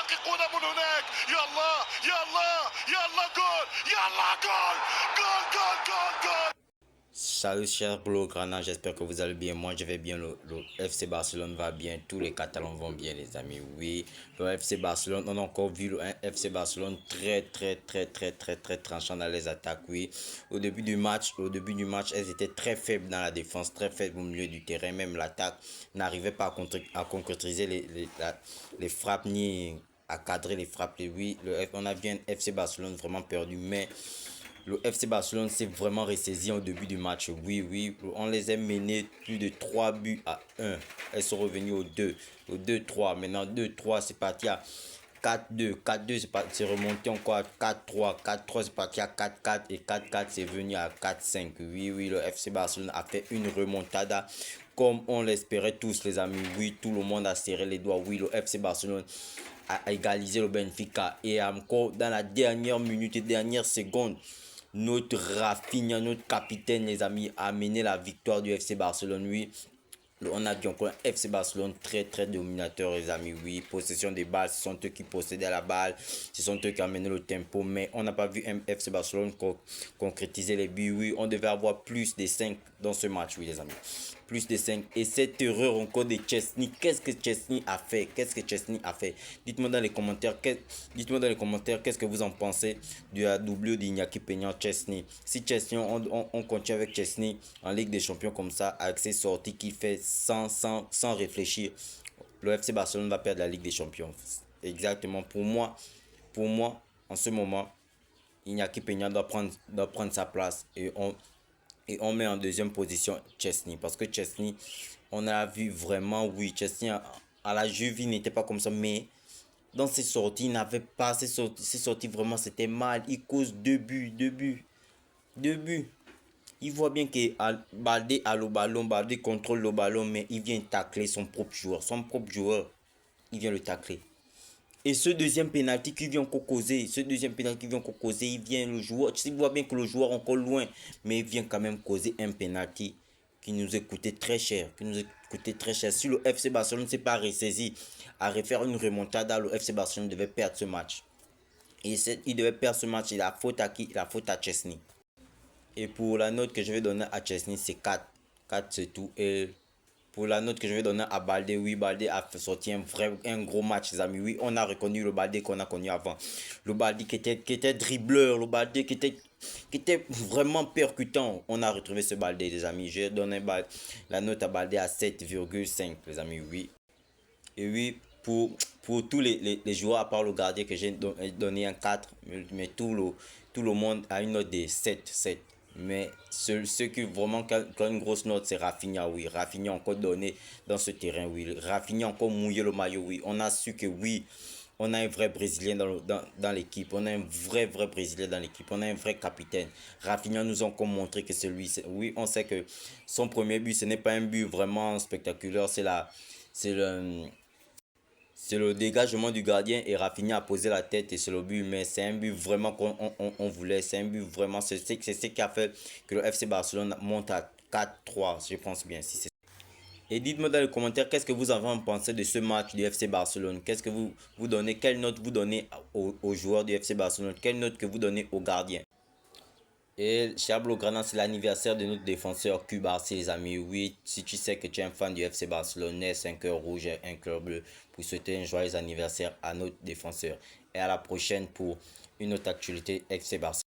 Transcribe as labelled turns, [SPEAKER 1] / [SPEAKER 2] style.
[SPEAKER 1] يحققون من هناك. يلا يلا يلا جول يلا جول جول جول جول جول.
[SPEAKER 2] Salut cher Blaugrana, j'espère que vous allez bien. Moi je vais bien, le FC Barcelone va bien, tous les Catalans vont bien les amis. Oui, le FC Barcelone, on a encore vu le FC Barcelone très tranchant dans les attaques. Oui, au début du match, elles étaient très faibles dans la défense, très faibles au milieu du terrain. Même l'attaque n'arrivait pas à concrétiser les frappes ni à cadrer les frappes. Et oui, on a vu un FC Barcelone vraiment perdu, mais le FC Barcelone s'est vraiment ressaisi au début du match. Oui, on les a menés plus de 3 buts à 1. Elles sont revenues au 2-3. Maintenant, 2-3, c'est parti à 4-2. 4-2, c'est remonté encore à 4-3. 4-3, c'est parti à 4-4. Et 4-4, c'est venu à 4-5. Oui, le FC Barcelone a fait une remontada comme on l'espérait tous, les amis. Oui, tout le monde a serré les doigts. Oui, le FC Barcelone a égalisé le Benfica. Et encore dans la dernière minute et dernière seconde, notre Rafinha, notre capitaine, les amis, a mené la victoire du FC Barcelone. Oui, on a vu encore un FC Barcelone très dominateur, les amis. Oui, possession des balles, ce sont eux qui possédaient la balle, ce sont eux qui amenaient le tempo. Mais on n'a pas vu un FC Barcelone concrétiser les buts. Oui, on devait avoir plus de 5 dans ce match, oui, les amis. Plus de 5. Et cette erreur encore de Chesney, qu'est-ce que Chesney a fait? Qu'est-ce que Chesney a fait? Dites-moi dans les commentaires, qu'est-ce que vous en pensez de la doublure d'Iñaki Peña Chesney. Si Chesney, on continue avec Chesney en Ligue des Champions comme ça, avec ses sorties qu'il fait sans réfléchir, le FC Barcelone va perdre la Ligue des Champions. Exactement. Pour moi, en ce moment, Iñaki Peña doit prendre sa place et on met en deuxième position Chesney. Parce que Chesney, on a vu vraiment, oui, Chesney à la Juve, il n'était pas comme ça, mais dans ses sorties, il n'avait pas ses sorties vraiment, c'était mal. Il cause deux buts. Il voit bien que Baldé a le ballon, Baldé contrôle le ballon, mais il vient tacler son propre joueur. Il vient le tacler. Et ce deuxième penalty qui vient encore causer, il vient le joueur, tu vois bien que le joueur est encore loin, mais il vient quand même causer un penalty qui nous a coûté très cher, Si le FC Barcelone ne s'est pas ressaisi à refaire une remontada, le FC Barcelone devait perdre ce match. Et il devait perdre ce match, et la faute à qui? La faute à Chesney. Et pour la note que je vais donner à Chesney, c'est 4. 4 c'est tout. Et pour la note que je vais donner à Baldé, oui, Baldé a sorti un gros match, les amis. Oui, on a reconnu le Baldé qu'on a connu avant. Le Baldé qui était dribbleur, le Baldé qui était vraiment percutant. On a retrouvé ce Baldé, les amis. Je donne la note à Baldé à 7,5, les amis, oui. Et oui, pour tous les joueurs, à part le gardien que j'ai donné un 4, mais tout le monde a une note de 7. Mais ceux qui vraiment ont une grosse note, c'est Rafinha, oui. Rafinha encore donné dans ce terrain, oui. Rafinha encore mouillé le maillot, oui. On a su que oui, on a un vrai Brésilien dans l'équipe. On a un vrai Brésilien dans l'équipe. On a un vrai capitaine. Rafinha nous a encore montré que oui, on sait que son premier but, ce n'est pas un but vraiment spectaculaire. C'est le dégagement du gardien et Rafinha a posé la tête et c'est le but. Mais c'est un but vraiment qu'on voulait. C'est un but vraiment. C'est ce qui a fait que le FC Barcelone monte à 4-3. Je pense bien. Si c'est Et dites-moi dans les commentaires qu'est-ce que vous avez pensé de ce match du FC Barcelone. Qu'est-ce que vous donnez? Quelle note vous donnez aux joueurs du FC Barcelone? Quelle note que vous donnez aux gardiens? Et cher Blaugrana, c'est l'anniversaire de notre défenseur Cubarsí, les amis. Oui, si tu sais que tu es un fan du FC Barcelone, un cœur rouge et un cœur bleu, pour souhaiter un joyeux anniversaire à notre défenseur. Et à la prochaine pour une autre actualité FC Barcelone.